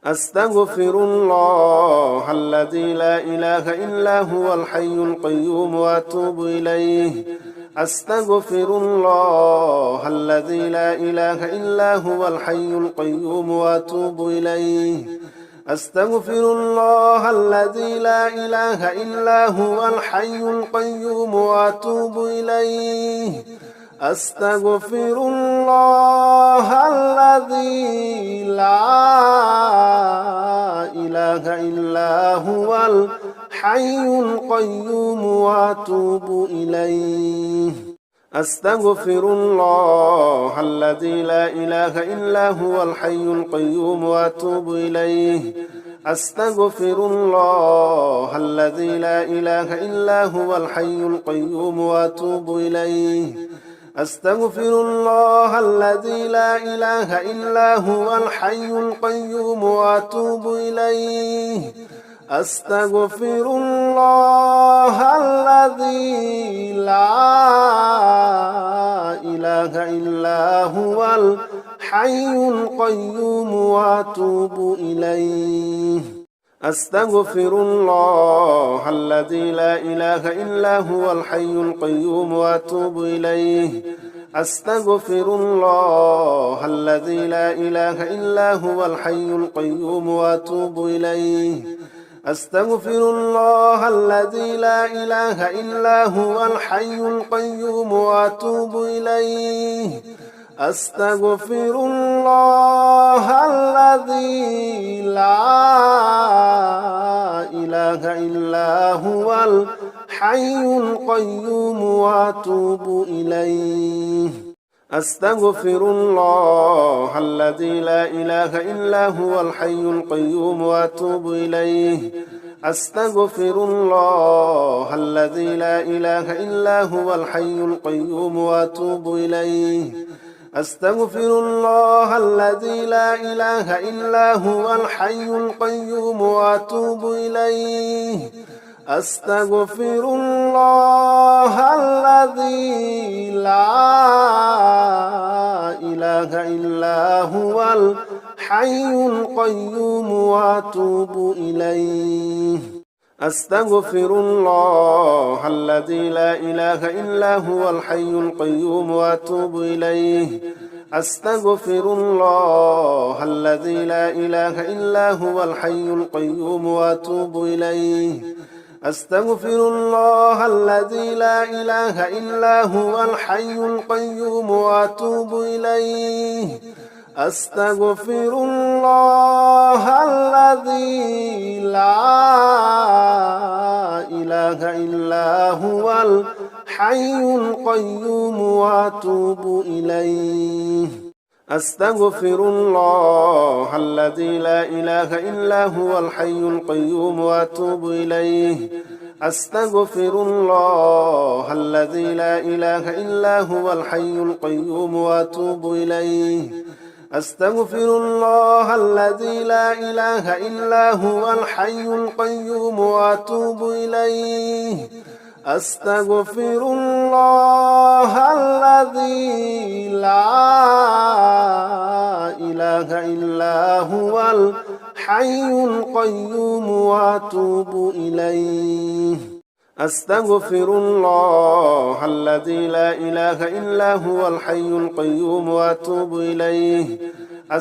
أستغفر الله الذي لا إله إلا هو الحي القيوم وأتوب إليه أستغفر الله الذي لا إله إلا هو الحي القيوم وأتوب إليه أستغفر الله الذي لا إله إلا هو الحي القيوم وأتوب إليه أستغفر الله الذي لا إله إلا هو الحي القيوم وأتوب إليه أستغفر الله الذي لا إله إلا هو الحي القيوم وأتوب إليه أستغفر الله الذي لا إله إلا هو الحي القيوم وأتوب إليه أستغفر الله الذي لا إله إلا هو الحي القيوم وأتوب إليه أستغفر الله الذي لا إله إلا هو الحي القيوم وأتوب إليه أستغفر الله الذي لا إله إلا هو الحي القيوم وأتوب إليه أستغفر الله الذي لا إله إلا هو الحي القيوم وأتوب إليه أستغفر الله الذي لا إله إلا هو الحي القيوم وأتوب إليه أستغفر الله الذي لا إله إلا هو الحي القيوم وأتوب إليه أستغفر الله الذي لا إله إلا هو الحي القيوم وأتوب إليه أستغفر الله الذي لا إله إلا هو الحي القيوم وأتوب إليه أستغفر الله الذي لا إله إلا هو الحي القيوم وأتوب إليه أستغفر الله الذي لا إله إلا هو الحي القيوم وأتوب إليه أستغفر الله الذي لا إله إلا هو الحي القيوم وأتوب إليه أستغفر الله الذي لا إله إلا هو الحي القيوم وأتوب إليه أستغفر الله الذي لا إله إلا هو الحي القيوم وأتوب إليه أستغفر الله الذي لا إله إلا هو الحي القيوم وأتوب إليه أستغفر الله الذي لا إله إلا هو الحي القيوم وأتوب إليه أستغفر الله الذي لا إله إلا هو الحي القيوم وأتوب إليه أستغفر الله الذي لا إله إلا هو الحي القيوم وأتوب إليه أستغفر الله الذي لا إله إلا هو الحي القيوم وأتوب إليه أستغفر الله الذي لا إله إلا هو الحي القيوم وأتوب إليه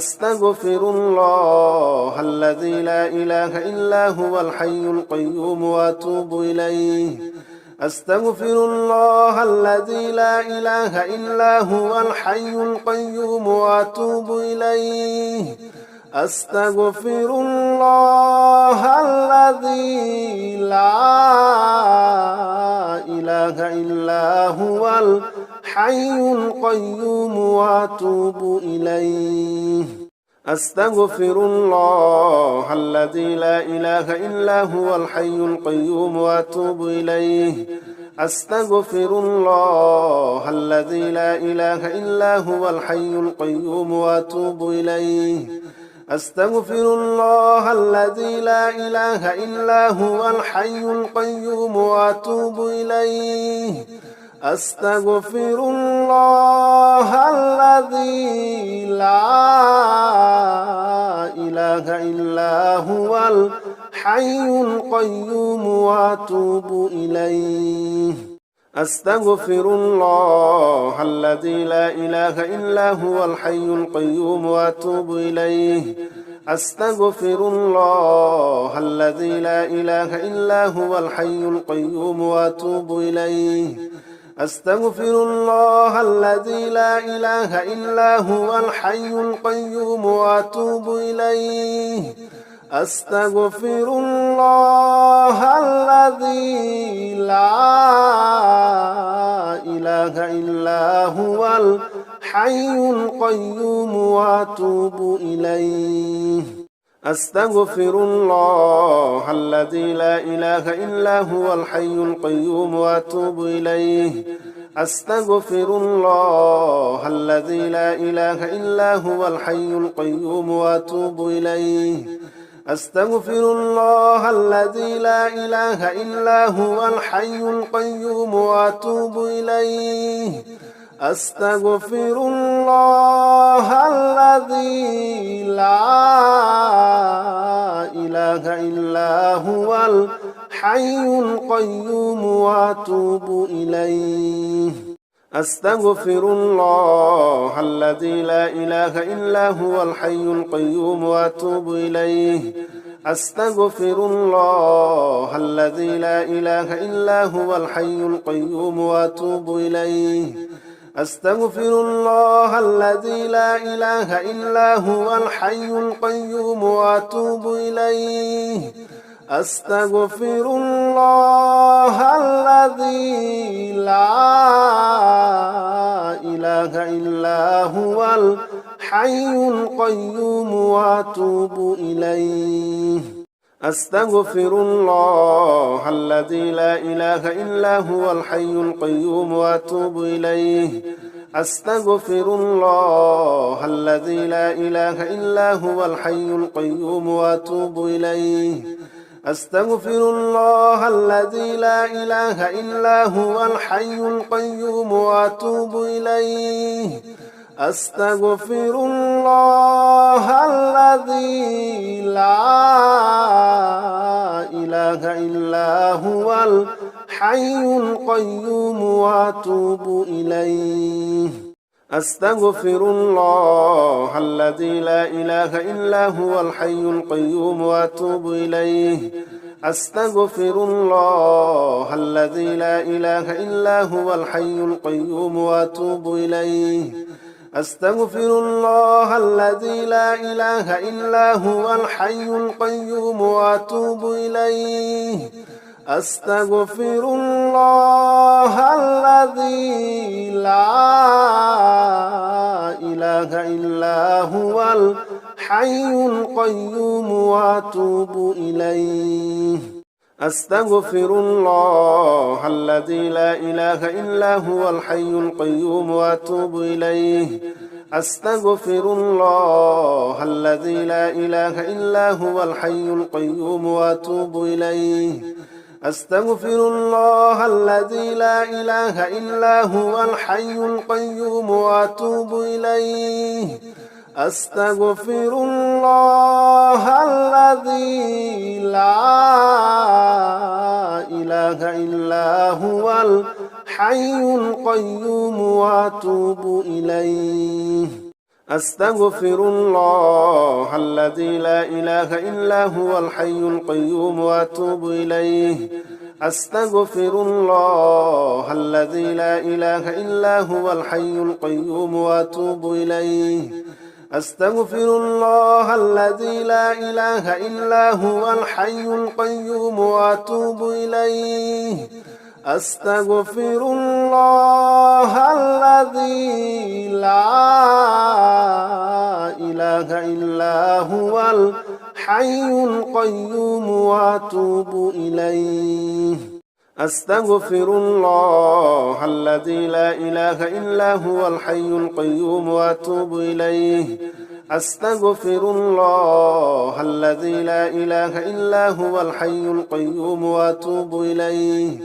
أستغفر الله الذي لا إله إلا هو الحي القيوم وأتوب إليه أستغفر الله الذي لا إله إلا هو الحي القيوم وأتوب إليه أستغفر الله الذي لا إله إلا هو الحي القيوم وأتوب إليه أستغفر الله الذي لا إله إلا هو الحي القيوم وأتوب إليه أستغفر الله الذي لا إله إلا هو الحي القيوم وأتوب إليه أستغفر الله الذي لا إله إلا هو الحي القيوم وأتوب إليه أستغفر الله الذي لا إله إلا هو الحي القيوم وأتوب إليه أستغفر الله الذي لا إله إلا هو الحي القيوم وأتوب إليه أستغفر الله الذي لا إله إلا هو الحي القيوم وأتوب إليه أستغفر الله الذي لا إله إلا هو الحي القيوم وأتوب إليه أستغفر الله الذي لا إله إلا هو الحي القيوم وأتوب إليه أستغفر الله الذي لا إله إلا هو الحي القيوم وأتوب إليه أستغفر الله الذي لا إله إلا هو الحي القيوم وأتوب إليه أستغفر الله الذي لا إله إلا هو الحي القيوم وأتوب إليه أستغفر الله الذي لا إله إلا هو الحي القيوم وأتوب إليه أستغفر الله الذي لا إله إلا هو الحي القيوم وأتوب إليه أستغفر الله الذي لا إله إلا هو الحي القيوم وأتوب إليه أستغفر الله الذي لا إله إلا هو الحي القيوم وأتوب إليه أستغفر الله الذي لا إله إلا هو الحي القيوم وأتوب إليه أستغفر الله الذي لا إله إلا هو الحي القيوم وأتوب إليه أستغفر الله الذي لا إله إلا هو الحي القيوم وأتوب إليه أستغفر الله الذي لا إله إلا هو الحي القيوم وأتوب إليه أستغفر الله الذي لا إله إلا هو الحي القيوم وأتوب إليه أستغفر الله الذي لا إله إلا هو الحي القيوم وأتوب إليه أستغفر الله الذي لا إله إلا هو الحي القيوم وأتوب إليه أستغفر الله الذي لا إله إلا هو الحي القيوم وأتوب إليه أستغفر الله الذي لا إله إلا هو الحي القيوم وأتوب إليه أستغفر الله الذي لا إله إلا هو الحي القيوم وأتوب إليه أستغفر الله الذي لا إله إلا هو الحي القيوم وأتوب إليه أستغفر الله الذي لا إله إلا هو الحي القيوم وأتوب إليه أستغفر الله الذي لا إله إلا هو الحي القيوم وأتوب إليه أستغفر الله الذي لا إله إلا هو الحي القيوم وأتوب إليه أستغفر الله الذي لا إله إلا هو الحي القيوم وأتوب إليه أستغفر الله الذي لا إله إلا هو الحي القيوم وأتوب إليه أستغفر الله الذي لا إله إلا هو الحي القيوم وأتوب إليه أستغفر الله الذي لا إله إلا هو الحي القيوم وأتوب إليه أستغفر الله الذي لا إله إلا هو الحي القيوم وأتوب إليه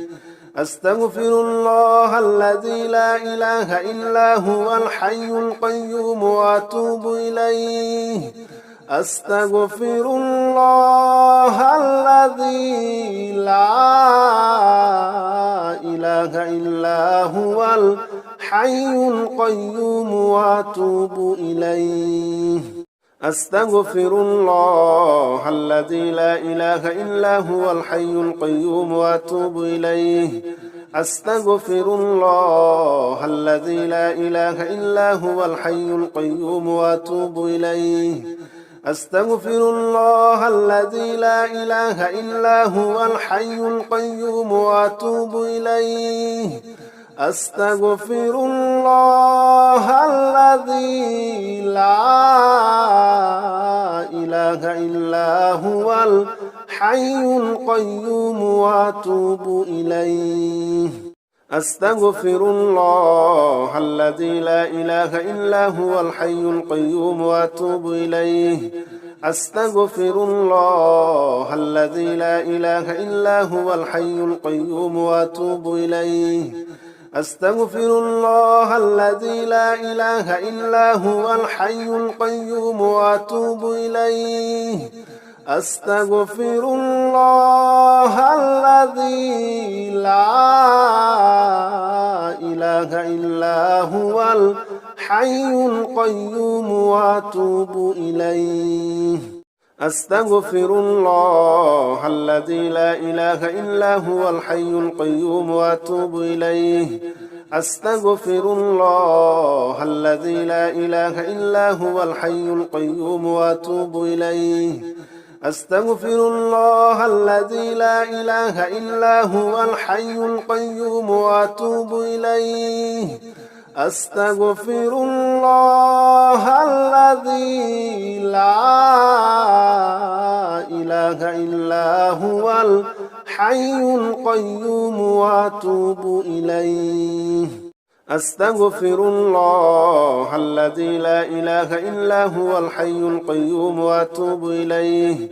أستغفر الله الذي لا إله إلا هو الحي القيوم وأتوب إليه أستغفر الله الذي لا إله إلا هو الحي القيوم وأتوب إليه أستغفر الله الذي لا إله إلا هو الحي القيوم وأتوب إليه أستغفر الله الذي لا إله إلا هو الحي القيوم وأتوب إليه أستغفر الله الذي لا إله إلا هو الحي القيوم وأتوب إليه أستغفر الله الذي لا إله إلا هو الحي القيوم وأتوب إليه أستغفر الله الذي لا إله إلا هو الحي القيوم وأتوب إليه أستغفر الله الذي لا إله إلا هو الحي القيوم وأتوب إليه أستغفر الله الذي لا إله إلا هو الحي القيوم وأتوب إليه أستغفر الله الذي لا إله إلا هو الحي القيوم وأتوب إليه أستغفر الله الذي لا إله إلا هو الحي القيوم وأتوب إليه أستغفر الله الذي لا إله إلا هو الحي القيوم وأتوب إليه أستغفر الله الذي لا إله إلا هو الحي القيوم وأتوب إليه أستغفر الله الذي لا إله إلا هو الحي القيوم وأتوب إليه أستغفر الله الذي لا إله إلا هو الحي القيوم وأتوب إليه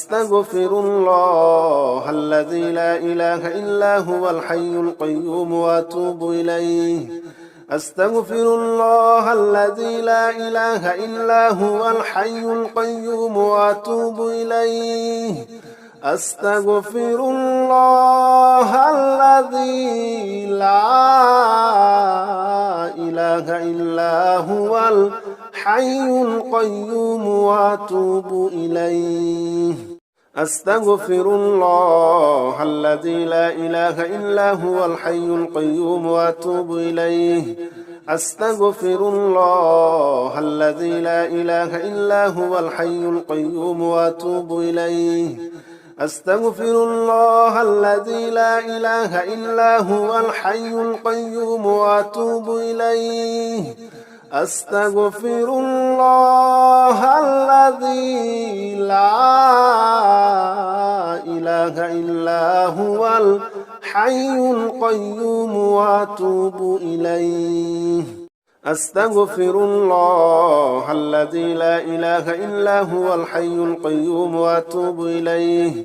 أستغفر الله الذي لا إله إلا هو الحي القيوم وأتوب إليه أستغفر الله الذي لا إله إلا هو الحي القيوم وأتوب إليه أستغفر الله الذي لا إله إلا هو الحي القيوم وأتوب إليه أستغفر الله الذي لا إله إلا هو الحي القيوم وأتوب إليه أستغفر الله الذي لا إله إلا هو الحي القيوم وأتوب إليه أستغفر الله الذي لا إله إلا هو الحي القيوم وأتوب إليه أستغفر الله الذي لا إله إلا هو الحي القيوم وأتوب إليه أستغفر الله الذي لا إله إلا هو الحي القيوم وأتوب إليه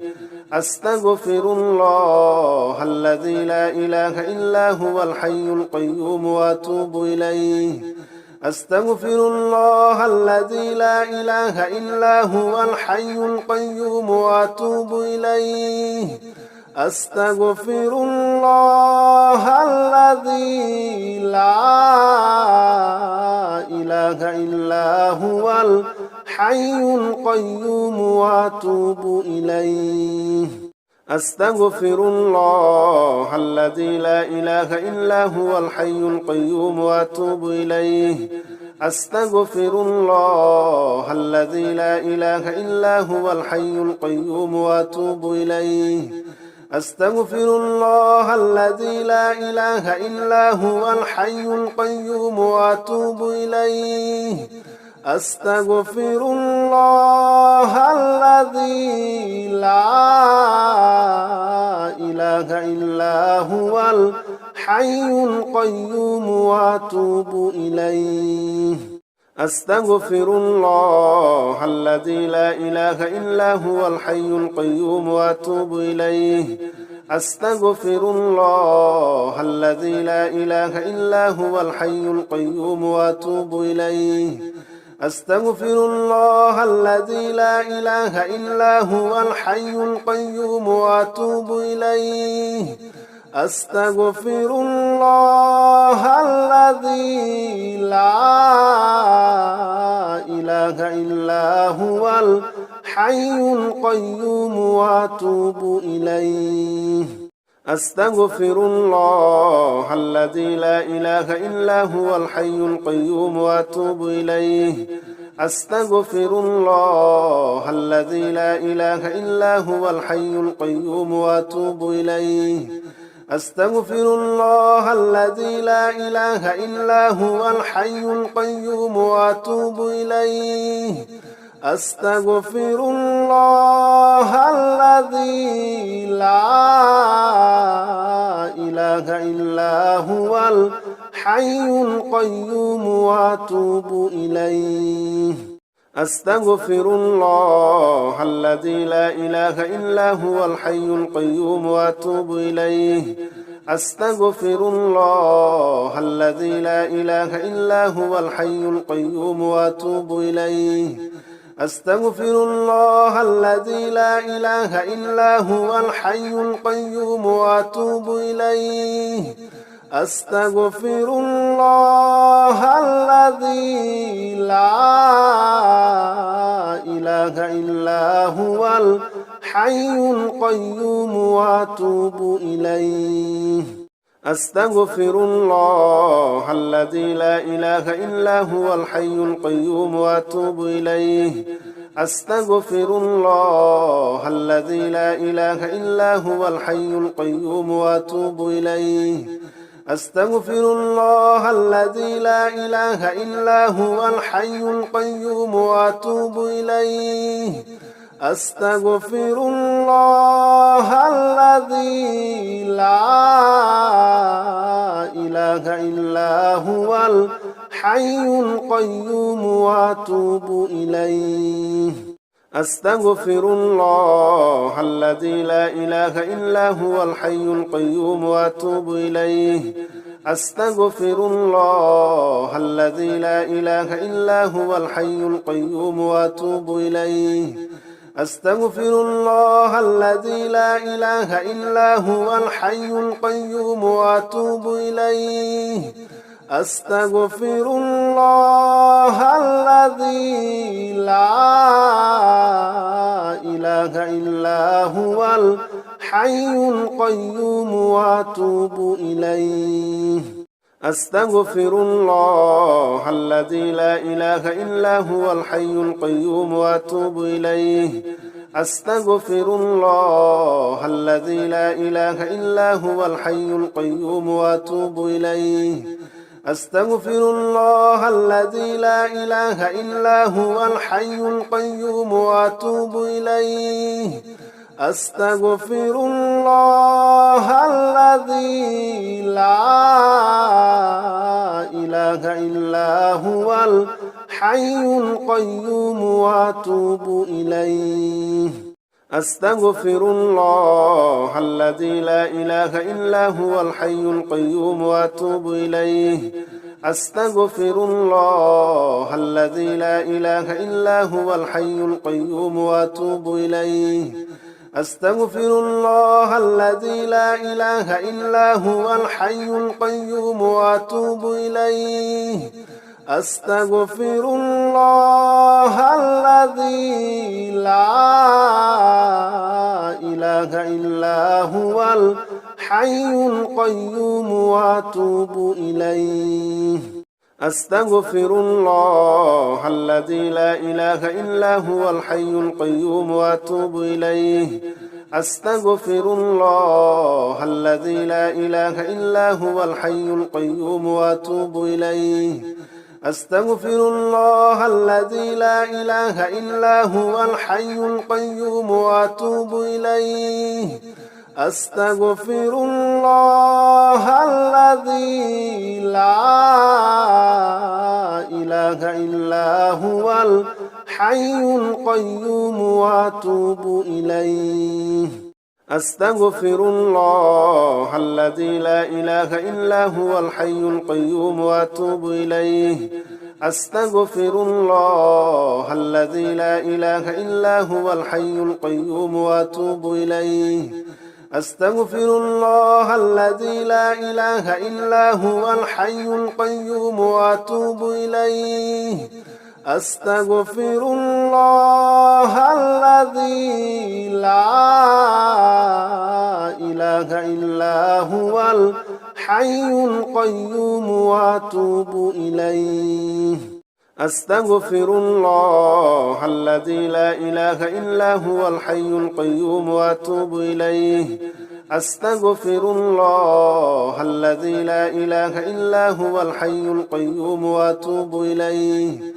أستغفر الله الذي لا إله إلا هو الحي القيوم وأتوب إليه أستغفر الله الذي لا إله إلا هو الحي القيوم وأتوب إليه أستغفر الله الذي لا إله إلا هو الحي القيوم وأتوب إليه أستغفر الله الذي لا إله إلا هو الحي القيوم وأتوب إليه أستغفر الله الذي لا إله إلا هو الحي القيوم وأتوب إليه أستغفر الله الذي لا إله إلا هو الحي القيوم وأتوب إليه أستغفر الله الذي لا إله إلا هو الحي القيوم وأتوب إليه أستغفر الله الذي لا إله إلا هو الحي القيوم وأتوب إليه أستغفر الله الذي لا إله إلا هو الحي القيوم وأتوب إليه أستغفر الله الذي لا إله إلا هو الحي القيوم وأتوب إليه أستغفر الله الذي لا إله إلا هو الحي القيوم وأتوب إليه أستغفر الله الذي لا إله إلا هو الحي القيوم وأتوب إليه أستغفر الله الذي لا إله إلا هو الحي القيوم وأتوب إليه أستغفر الله الذي لا إله إلا هو الحي القيوم وأتوب إليه أستغفر الله الذي لا إله إلا هو الحي القيوم وأتوب إليه أستغفر الله الذي لا إله إلا هو الحي القيوم وأتوب إليه أستغفر الله الذي لا إله إلا هو الحي القيوم وأتوب إليه أستغفر الله الذي لا إله إلا هو الحي القيوم وأتوب إليه أستغفر الله الذي لا إله إلا هو الحي القيوم وأتوب إليه أستغفر الله الذي لا إله إلا هو الحي القيوم وأتوب إليه أستغفر الله الذي لا إله إلا هو الحي القيوم وأتوب إليه أستغفر الله الذي لا إله إلا هو الحي القيوم وأتوب إليه أستغفر الله الذي لا إله إلا هو الحي القيوم وأتوب إليه أستغفر الله الذي لا إله إلا هو الحي القيوم وأتوب إليه أستغفر الله الذي لا إله إلا هو الحي القيوم وأتوب إليه أستغفر الله الذي لا إله إلا هو الحي القيوم وأتوب إليه أستغفر الله الذي لا إله إلا هو الحي القيوم وأتوب إليه أستغفر الله الذي لا إله إلا هو الحي القيوم وأتوب إليه أستغفر الله الذي لا إله إلا هو الحي القيوم وأتوب إليه أستغفر الله الذي لا إله إلا هو الحي القيوم وأتوب إليه أستغفر الله الذي لا إله إلا هو الحي القيوم وأتوب إليه أستغفر الله الذي لا إله إلا هو الحي القيوم وأتوب إليه أستغفر الله الذي لا إله إلا هو الحي القيوم وأتوب إليه أستغفر الله الذي لا إله إلا هو الحي القيوم وأتوب إليه أستغفر الله الذي لا إله إلا هو الحي القيوم وأتوب إليه أستغفر الله الذي لا إله إلا هو الحي القيوم وأتوب إليه أستغفر الله الذي لا إله إلا هو الحي القيوم وأتوب إليه أستغفر الله الذي لا إله إلا هو الحي القيوم وأتوب إليه أستغفر الله الذي لا إله إلا هو الحي القيوم وأتوب إليه أستغفر الله الذي لا إله إلا هو الحي القيوم وأتوب إليه أستغفر الله الذي لا إله إلا هو الحي القيوم وأتوب إليه أستغفر الله الذي لا إله إلا هو الحي القيوم وأتوب إليه أستغفر الله الذي لا إله إلا هو الحي القيوم وأتوب إليه أستغفر الله الذي لا إله إلا هو الحي القيوم وأتوب إليه أستغفر الله الذي لا إله إلا هو الحي القيوم وأتوب إليه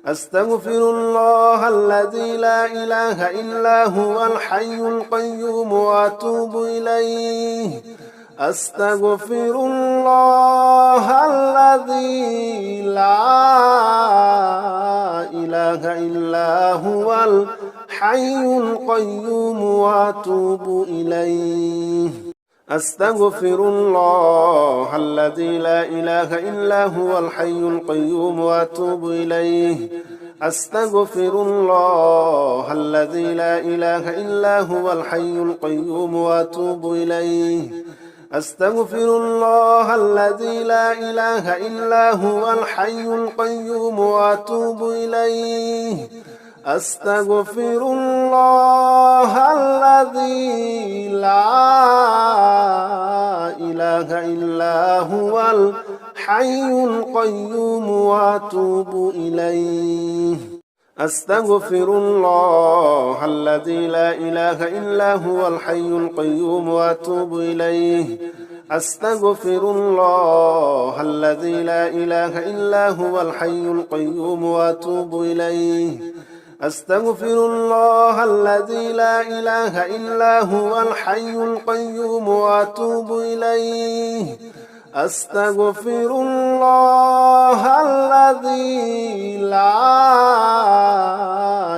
أستغفر الله الذي لا إله إلا هو الحي القيوم وأتوب إليه أستغفر الله الذي لا إله إلا هو الحي القيوم وأتوب إليه أستغفر الله الذي لا إله إلا هو الحي القيوم وأتوب إليه أستغفر الله الذي لا إله إلا هو الحي القيوم وأتوب إليه أستغفر الله الذي لا إله إلا هو الحي القيوم وأتوب إليه أستغفر الله الذي لا إله إلا هو الحي القيوم وأتوب إليه أستغفر الله الذي لا إله إلا هو الحي القيوم وأتوب إليه أستغفر الله الذي لا إله إلا هو الحي القيوم وأتوب إليه أستغفر الله الذي لا إله إلا هو الحي القيوم وأتوب إليه أستغفر الله الذي لا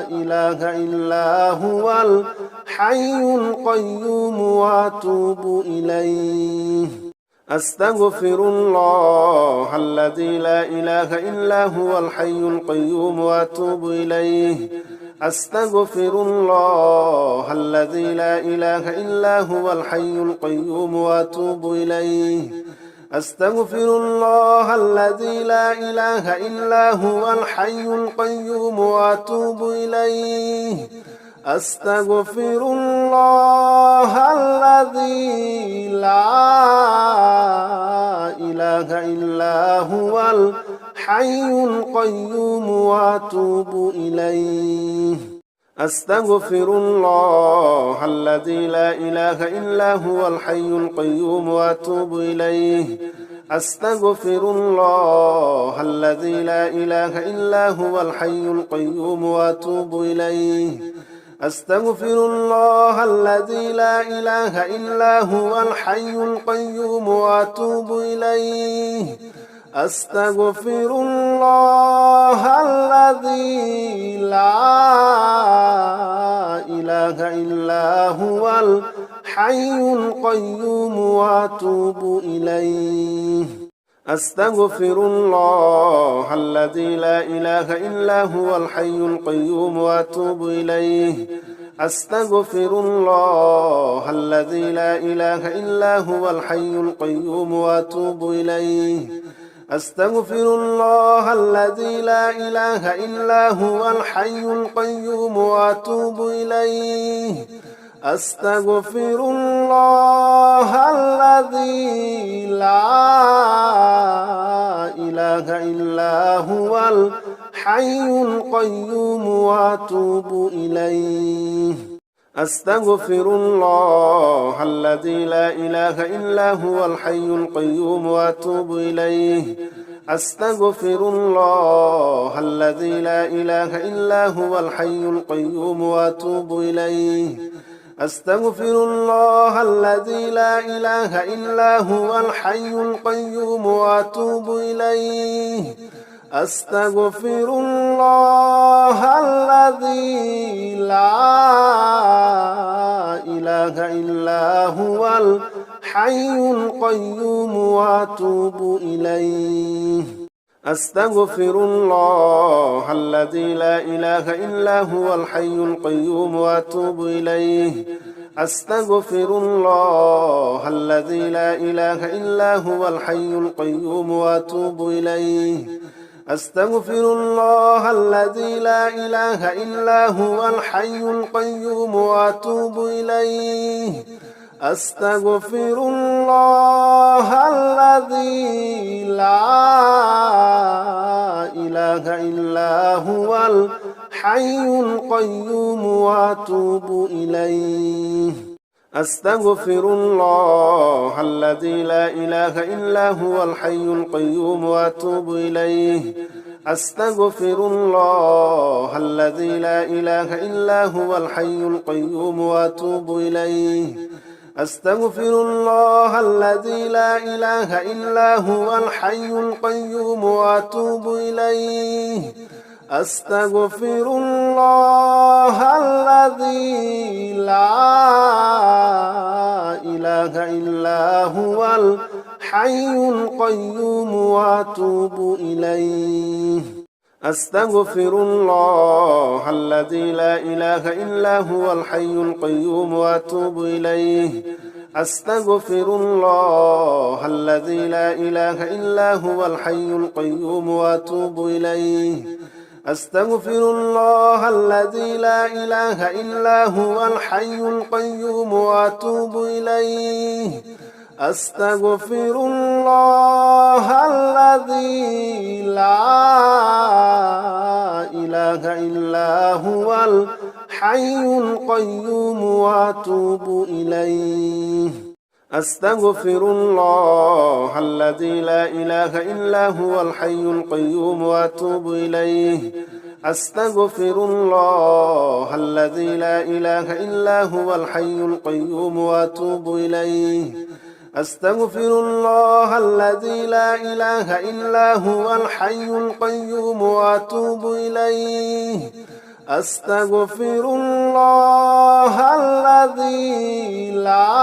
إله إلا هو الحي القيوم وأتوب إليه أستغفر الله الذي لا إله إلا هو الحي القيوم وأتوب إليه أستغفر الله الذي لا إله إلا هو الحي القيوم وأتوب إليه أستغفر الله الذي لا إله إلا هو الحي القيوم وأتوب إليه أستغفر الله الذي لا إله إلا هو الحي القيوم وأتوب إليه أستغفر الله الذي لا إله إلا هو الحي القيوم وأتوب إليه أستغفر الله الذي لا إله إلا هو الحي القيوم وأتوب إليه أستغفر الله الذي لا إله إلا هو الحي القيوم وأتوب إليه أستغفر الله الذي لا إله إلا هو الحي القيوم وأتوب إليه أستغفر الله الذي لا إله إلا هو الحي القيوم وأتوب إليه أستغفر الله الذي لا إله إلا هو الحي القيوم وأتوب إليه أستغفر الله الذي لا إله إلا هو الحي القيوم وأتوب إليه أستغفر الله الذي لا إله إلا هو الحي القيوم وأتوب إليه أستغفر الله الذي لا إله إلا هو الحي القيوم وأتوب إليه أستغفر الله الذي لا إله إلا هو الحي القيوم وأتوب إليه أستغفر الله الذي لا إله إلا هو الحي القيوم وأتوب إليه أستغفر الله الذي لا إله إله إلا هو الحي القيوم وأتوب إليه أستغفر الله الذي لا إله إلا هو الحي القيوم وأتوب إليه أستغفر الله الذي لا إله إلا هو الحي القيوم وأتوب إليه أستغفر الله الذي لا إله إلا هو الحي القيوم وأتوب إليه أستغفر الله الذي لا إله إلا هو الحي القيوم وأتوب إليه أستغفر الله الذي لا إله إلا هو الحي القيوم وأتوب إليه أستغفر الله الذي لا إله إلا هو الحي القيوم وأتوب إليه أستغفر الله الذي لا إله إلا هو الحي القيوم وأتوب إليه أستغفر الله الذي لا إله إلا هو الحي القيوم وأتوب إليه أستغفر الله الذي لا إله إلا هو الحي القيوم وأتوب إليه أستغفر الله الذي لا إله إلا هو الحي القيوم وأتوب إليه أستغفر الله الذي لا إله إلا هو الحي القيوم وأتوب إليه أستغفر الله الذي لا إله إلا هو الحي القيوم وأتوب إليه أستغفر الله الذي لا إله إلا هو الحي القيوم وأتوب إليه أستغفر الله الذي لا إله إلا هو الحي القيوم وأتوب إليه أستغفر الله الذي لا إله إلا هو الحي القيوم وأتوب إليه أستغفر الله الذي لا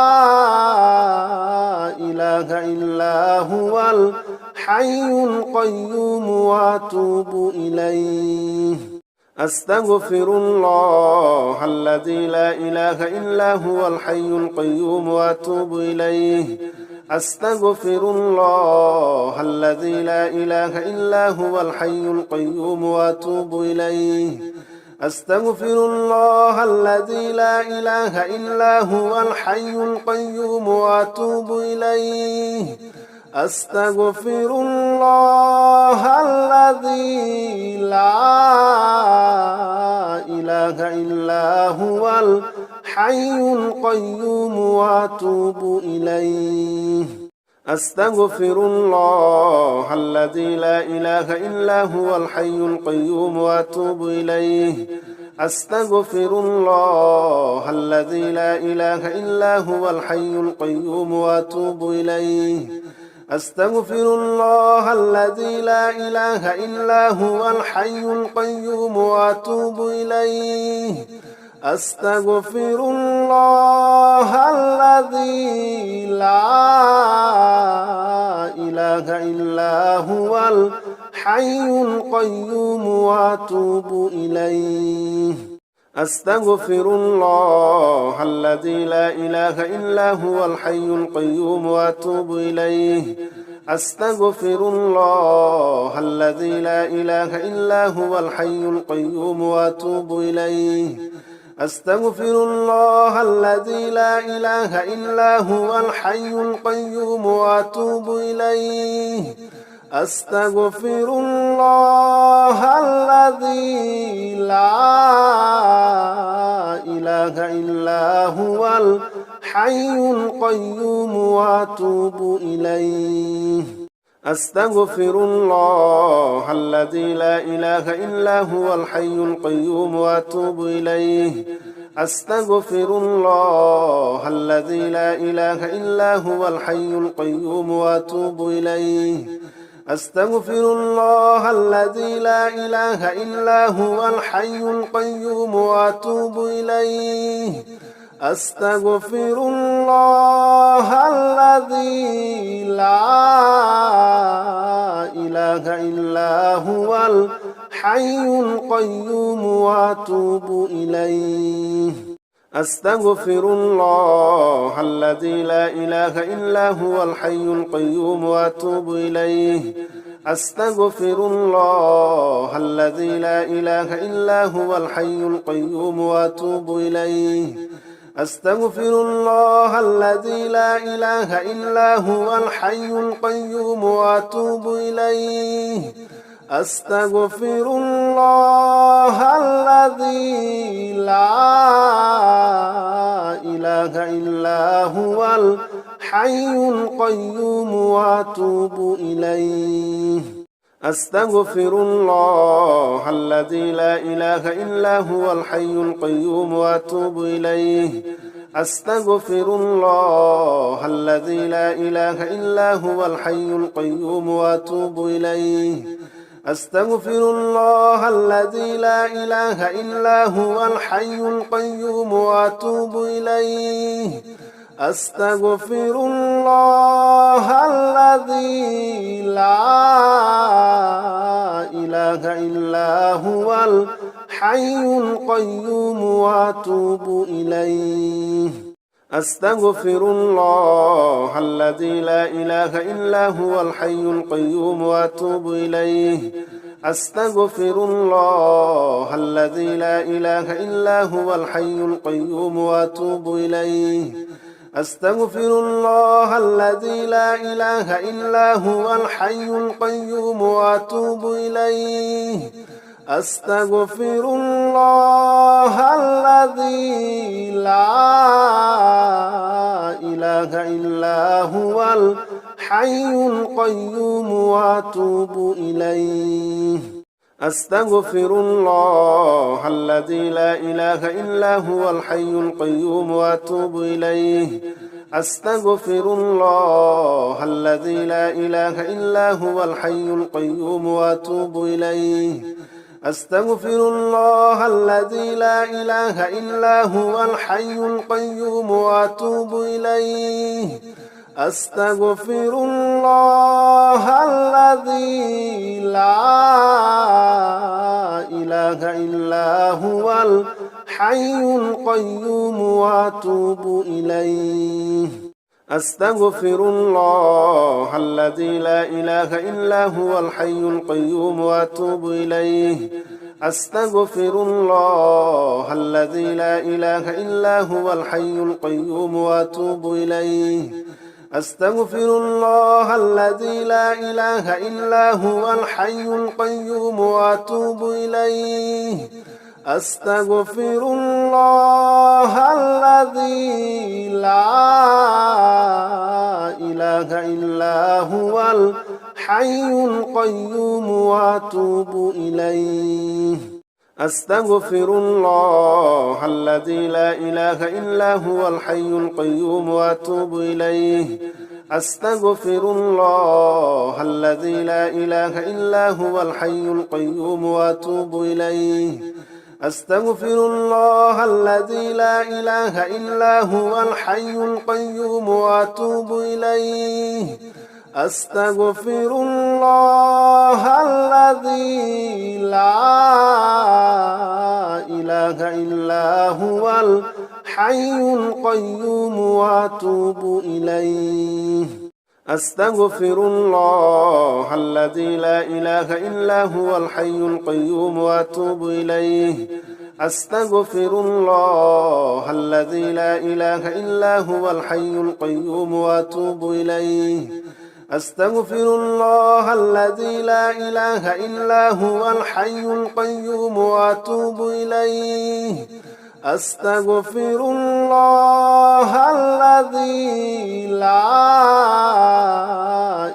إله إلا هو الحي القيوم وأتوب إليه أستغفر الله الذي لا إله إلا هو الحي القيوم وأتوب إليه أستغفر الله الذي لا إله إلا هو الحي القيوم وأتوب إليه أستغفر الله الذي لا إله إلا هو الحي القيوم وأتوب إليه أستغفر الله الذي لا إله إلا هو الحي القيوم وأتوب إليه أستغفر الله الذي لا إله إلا هو الحي القيوم وأتوب إليه أستغفر الله الذي لا إله إلا هو الحي القيوم وأتوب إليه أستغفر الله الذي لا إله إلا هو الحي القيوم وأتوب إليه أستغفر الله الذي لا إله إلا هو الحي القيوم وأتوب إليه أستغفر الله الذي لا إله إلا هو الحي القيوم وأتوب إليه أستغفر الله الذي لا إله إلا هو الحي القيوم وأتوب إليه أستغفر الله الذي لا إله إلا هو الحي القيوم وأتوب إليه أستغفر الله الذي لا إله إلا هو الحي القيوم وأتوب إليه أستغفر الله الذي لا إله إلا هو الحي القيوم وأتوب إليه أستغفر الله الذي لا إله إلا هو الحي القيوم وأتوب إليه أستغفر الله الذي لا إله إلا هو الحي القيوم وأتوب إليه أستغفر الله الذي لا إله إلا هو الحي القيوم وأتوب إليه أستغفر الله الذي لا إله إلا هو الحي القيوم وأتوب إليه أستغفر الله الذي لا إله إلا هو الحي القيوم وأتوب إليه أستغفر الله الذي لا إله إلا هو الحي القيوم وأتوب إليه أستغفر الله الذي لا إله إلا هو الحي القيوم وأتوب إليه أستغفر الله الذي لا إله إلا هو الحي القيوم وأتوب إليه أستغفر الله الذي لا إله إلا هو الحي القيوم وأتوب إليه أستغفر الله الذي لا إله إلا هو الحي القيوم وأتوب إليه أستغفر الله الذي لا إله إلا هو الحي القيوم وأتوب إليه أستغفر الله الذي لا إله إلا هو الحي القيوم وأتوب إليه أستغفر الله الذي لا إله إلا هو الحي القيوم وأتوب إليه أستغفر الله الذي لا إله إلا هو الحي القيوم وأتوب إليه أستغفر الله الذي لا إله إلا هو الحي القيوم وأتوب إليه أستغفر الله الذي لا إله إلا هو الحي القيوم وأتوب إليه أستغفر الله الذي لا إله إلا هو الحي القيوم وأتوب إليه أستغفر الله الذي لا إله إلا هو الحي القيوم وأتوب إليه أستغفر الله الذي لا إله إلا هو الحي القيوم وأتوب إليه أستغفر الله الذي لا إله إلا هو الحي القيوم وأتوب إليه أستغفر الله الذي لا إله إلا هو الحي القيوم وأتوب إليه أستغفر الله الذي لا إله إلا هو الحي القيوم وأتوب إليه أستغفر الله الذي لا إله إلا هو الحي القيوم وأتوب إليه أستغفر الله الذي لا إله إلا هو الحي القيوم وأتوب إليه أستغفر الله الذي لا إله إلا هو الحي القيوم وأتوب إليه أستغفر الله الذي لا إله إلا هو الحي القيوم وأتوب إليه أستغفر الله الذي لا إله إلا هو الحي القيوم وأتوب إليه أستغفر الله الذي لا إله إلا هو الحي القيوم وأتوب إليه أستغفر الله الذي لا إله إلا هو الحي القيوم وأتوب إليه أستغفر الله الذي لا إله إلا هو الحي القيوم وأتوب إليه أستغفر الله الذي لا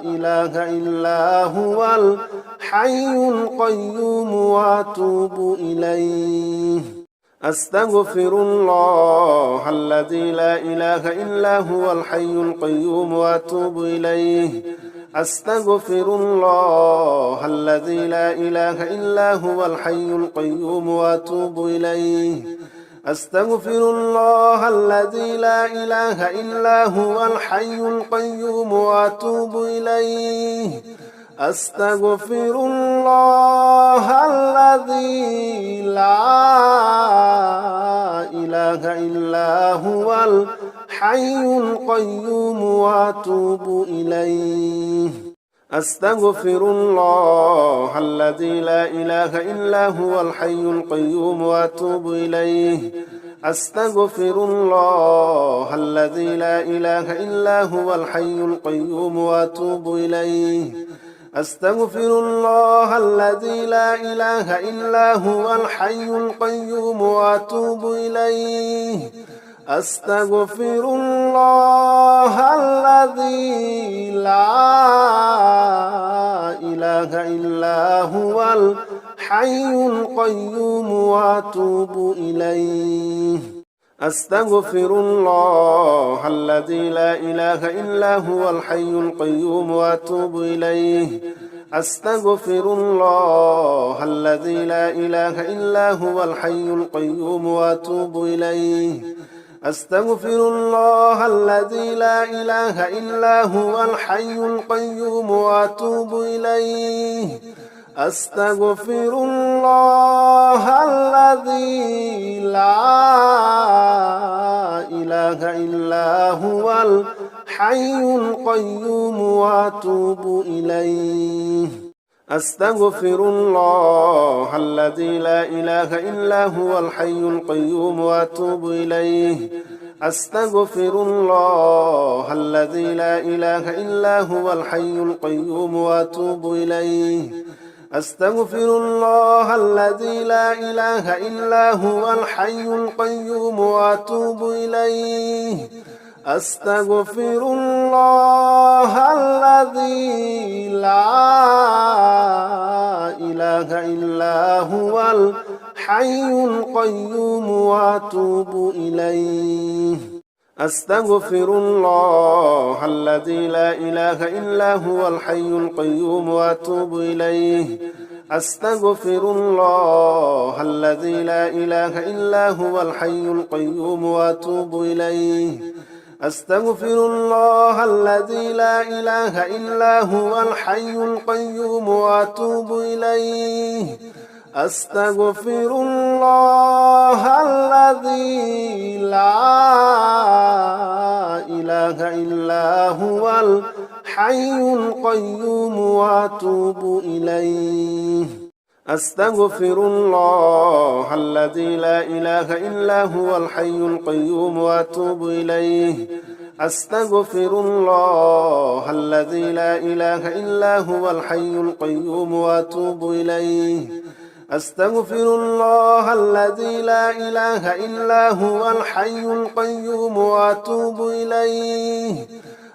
إله إلا هو الحي القيوم وأتوب إليه أستغفر الله الذي لا إله إلا هو الحي القيوم وأتوب إليه أستغفر الله الذي لا إله إلا هو الحي القيوم وأتوب إليه أستغفر الله الذي لا إله إلا هو الحي القيوم وأتوب إليه أستغفر الله الذي لا إله إلا هو الحي القيوم وأتوب إليه أستغفر الله الذي لا إله إلا هو الحي القيوم وأتوب إليه أستغفر الله الذي لا إله إلا هو الحي القيوم وأتوب إليه أستغفر الله الذي لا إله إلا هو الحي القيوم وأتوب إليه أستغفر الله الذي لا إله إلا هو الحي القيوم وأتوب إليه أستغفر الله الذي لا إله إلا هو الحي القيوم وأتوب إليه أستغفر الله الذي لا إله إلا هو الحي القيوم وأتوب إليه أستغفر الله الذي لا إله إلا هو الحي القيوم وأتوب إليه أستغفر الله الذي لا إله إلا هو الحي القيوم وأتوب إليه أستغفر الله الذي لا إله إلا هو الحي القيوم وأتوب إليه أستغفر الله الذي لا إله إلا هو الحي القيوم وأتوب إليه أستغفر الله الذي لا إله إلا هو الحي القيوم وأتوب إليه أستغفر الله الذي لا إله إلا هو الحي القيوم وأتوب إليه أستغفر الله الذي لا إله إلا هو الحي القيوم وأتوب إليه أستغفر الله الذي لا إله إلا هو الحي القيوم وأتوب إليه أستغفر الله الذي لا إله إلا هو الحي القيوم وأتوب إليه أستغفر الله الذي لا إله إلا هو الحي القيوم وأتوب إليه أستغفر الله الذي لا إله إلا هو الحي القيوم وأتوب إليه أستغفر الله الذي لا إله إلا هو الحي القيوم وأتوب إليه أستغفر الله الذي لا إله إلا هو الحي القيوم وأتوب إليه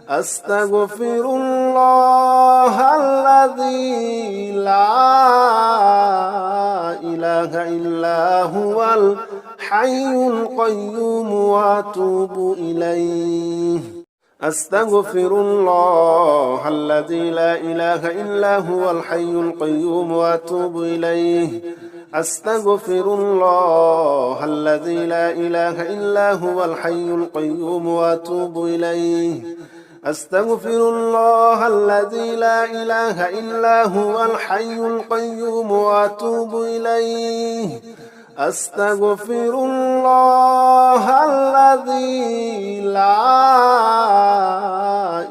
أستغفر الله الذي لا إله إلا هو الحي القيوم وأتوب إليه أستغفر الله الذي لا إله إلا هو الحي القيوم وأتوب إليه أستغفر الله الذي لا إله إلا هو الحي القيوم وأتوب إليه أستغفر الله الذي لا إله إلا هو الحي القيوم وأتوب إليه أستغفر الله الذي لا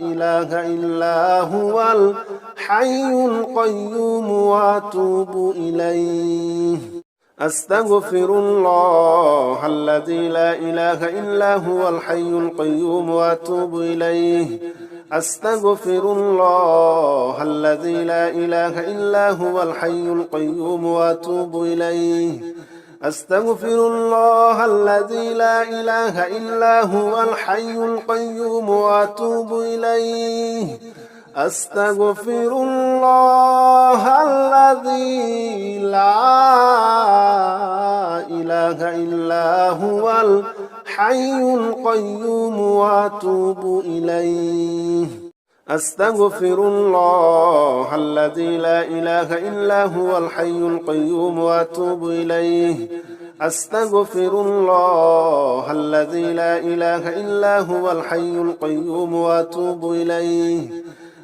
إله إلا هو الحي القيوم وأتوب إليه أستغفر الله الذي لا إله إلا هو الحي القيوم وأتوب إليه أستغفر الله الذي لا إله إلا هو الحي القيوم وأتوب إليه أستغفر الله الذي لا إله إلا هو الحي القيوم وأتوب إليه أستغفر الله الذي لا إله إلا هو الحي القيوم وأتوب إليه أستغفر الله الذي لا إله إلا هو الحي القيوم وأتوب إليه أستغفر الله الذي لا إله إلا هو الحي القيوم وأتوب إليه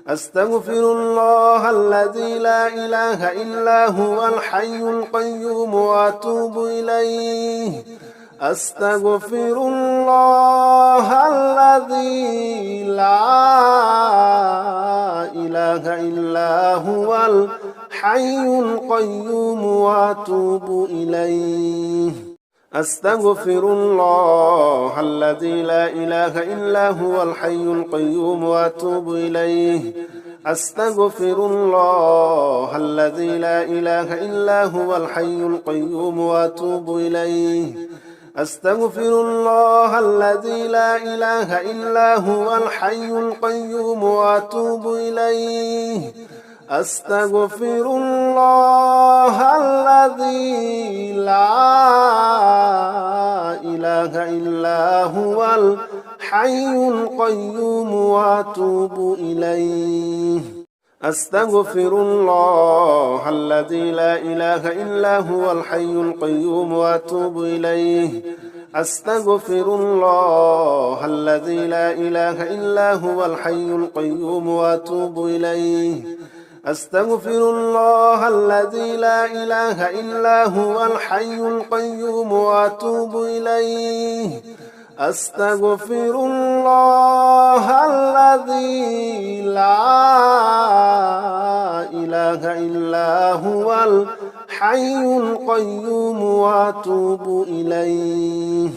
أستغفر الله الذي لا إله إلا هو الحي القيوم وأتوب إليه أستغفر الله الذي لا إله إلا هو الحي القيوم وأتوب إليه أستغفر الله الذي لا إله إلا هو الحي القيوم وأتوب إليه أستغفر الله الذي لا إله إلا هو الحي القيوم وأتوب إليه أستغفر الله الذي لا إله إلا هو الحي القيوم وأتوب إليه أستغفر الله الذي لا إله إلا هو الحي القيوم وأتوب إليه أستغفر الله الذي لا إله إلا هو الحي القيوم وأتوب إليه أستغفر الله الذي لا إله إلا هو الحي القيوم وأتوب إليه أستغفر الله الذي لا إله إلا هو الحي القيوم وأتوب إليه أستغفر الله الذي لا إله إلا هو الحي القيوم وأتوب إليه